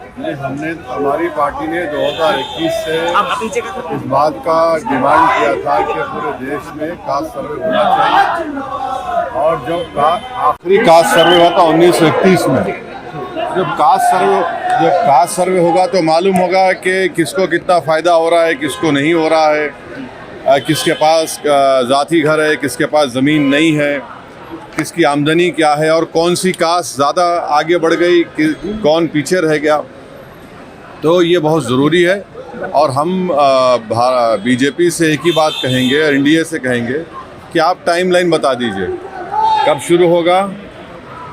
हमने हमारी पार्टी ने 2021 से इस बात का डिमांड किया था कि पूरे देश में कास्ट सर्वे होना चाहिए। और जब आखिरी कास्ट सर्वे हुआ था 1931 में, जब कास्ट सर्वे होगा तो मालूम होगा कि किसको कितना फ़ायदा हो रहा है, किसको नहीं हो रहा है, किसके पास ज़ाती घर है, किसके पास ज़मीन नहीं है, किसकी आमदनी क्या है और कौन सी कास्ट ज़्यादा आगे बढ़ गई, कौन पीछे रह गया। तो ये बहुत ज़रूरी है और हम बीजेपी से एक ही बात कहेंगे और एनडीए से कहेंगे कि आप टाइमलाइन बता दीजिए, कब शुरू होगा,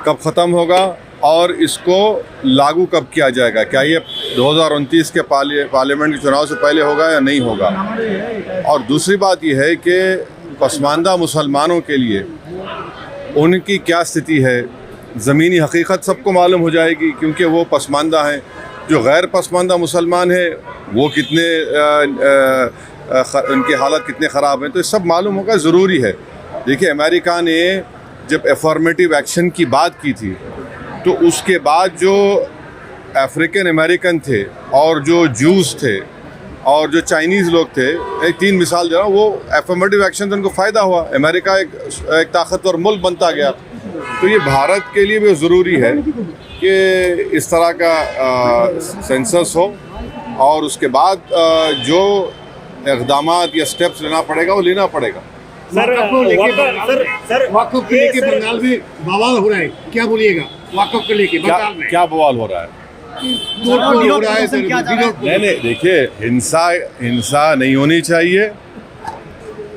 कब ख़त्म होगा और इसको लागू कब किया जाएगा। क्या ये 2029 के पार्लियामेंट के चुनाव से पहले होगा या नहीं होगा। और दूसरी बात ये है कि पसमानदा मुसलमानों के लिए उनकी क्या स्थिति है, ज़मीनी हकीकत सबको मालूम हो जाएगी क्योंकि वो पसमानदा हैं। जो गैर पसमानदा मुसलमान है वो कितने उनकी हालत कितने ख़राब हैं, तो ये सब मालूम होगा, ज़रूरी है। देखिए, अमेरिका ने जब अफर्मेटिव एक्शन की बात की थी तो उसके बाद जो अफ्रीकन अमेरिकन थे और जो जूस थे और जो चाइनीज़ लोग थे, एक 3 मिसाल दे रहा हूँ, वो अफर्मेटिव एक्शन से उनको फ़ायदा हुआ, अमेरिका एक ताकतवर मुल्क बनता गया। तो ये भारत के लिए भी ज़रूरी है कि इस तरह का सेंसस हो और उसके बाद जो इक़दामात या स्टेप्स लेना पड़ेगा वो लेना पड़ेगा। सर, वक़्फ़ को लेके बंगाल में बवाल हो रहा है, क्या बोलिएगा? वक़्फ़ को लेके बंगाल में क्या बवाल हो रहा है? हो रहा है सर? नहीं, देखिए, हिंसा नहीं होनी चाहिए।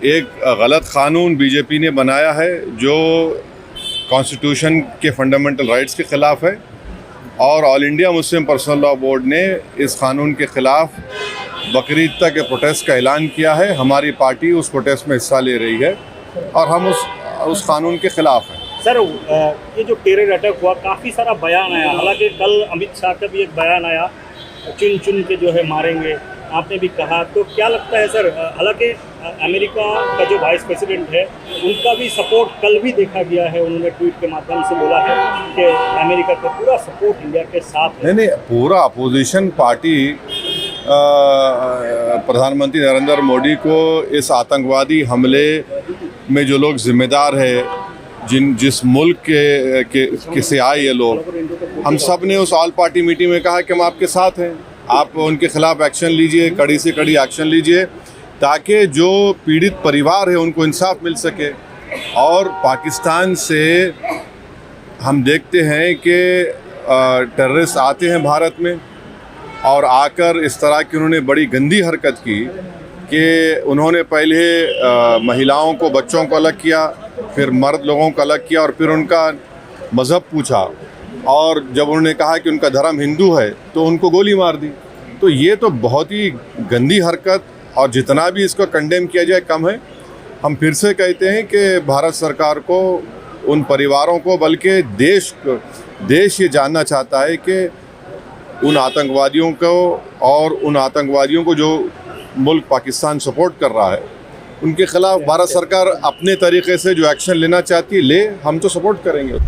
एक गलत क़ानून बीजेपी ने बनाया है जो कॉन्स्टिट्यूशन के फंडामेंटल राइट्स के ख़िलाफ़ है और all India Muslim personal law board ने इस क़ानून के ख़िलाफ़ बकरीद तक के प्रोटेस्ट का ऐलान किया है। हमारी पार्टी उस प्रोटेस्ट में हिस्सा ले रही है और हम उस क़ानून के ख़िलाफ़ हैं। सर, ये जो टेरर अटैक हुआ, काफ़ी सारा बयान आया, हालांकि कल अमित शाह का भी एक बयान आया, चुन चुन के जो है मारेंगे, आपने भी कहा। तो क्या लगता है सर, हालांकि अमेरिका का जो वाइस प्रेसिडेंट है उनका भी सपोर्ट कल भी देखा गया है, उन्होंने ट्वीट के माध्यम से बोला है कि अमेरिका का पूरा सपोर्ट इंडिया के साथ है। नहीं, पूरा अपोजिशन पार्टी प्रधानमंत्री नरेंद्र मोदी को इस आतंकवादी हमले में जो लोग जिम्मेदार है, जिस मुल्क के से आए ये लोग, हम सब ने उस ऑल पार्टी मीटिंग में कहा कि हम आपके साथ हैं, आप उनके ख़िलाफ़ एक्शन लीजिए, कड़ी से कड़ी एक्शन लीजिए ताकि जो पीड़ित परिवार है उनको इंसाफ मिल सके। और पाकिस्तान से हम देखते हैं कि टेररिस्ट आते हैं भारत में और आकर इस तरह की उन्होंने बड़ी गंदी हरकत की कि उन्होंने पहले महिलाओं को, बच्चों को अलग किया, फिर मर्द लोगों को अलग किया और फिर उनका मज़हब पूछा और जब उन्होंने कहा कि उनका धर्म हिंदू है तो उनको गोली मार दी। तो ये तो बहुत ही गंदी हरकत और जितना भी इसको कंडेम किया जाए कम है। हम फिर से कहते हैं कि भारत सरकार को, उन परिवारों को, बल्कि देश ये जानना चाहता है कि उन आतंकवादियों को और उन आतंकवादियों को जो मुल्क पाकिस्तान सपोर्ट कर रहा है उनके ख़िलाफ़ भारत सरकार अपने तरीक़े से जो एक्शन लेना चाहती है ले, हम तो सपोर्ट करेंगे।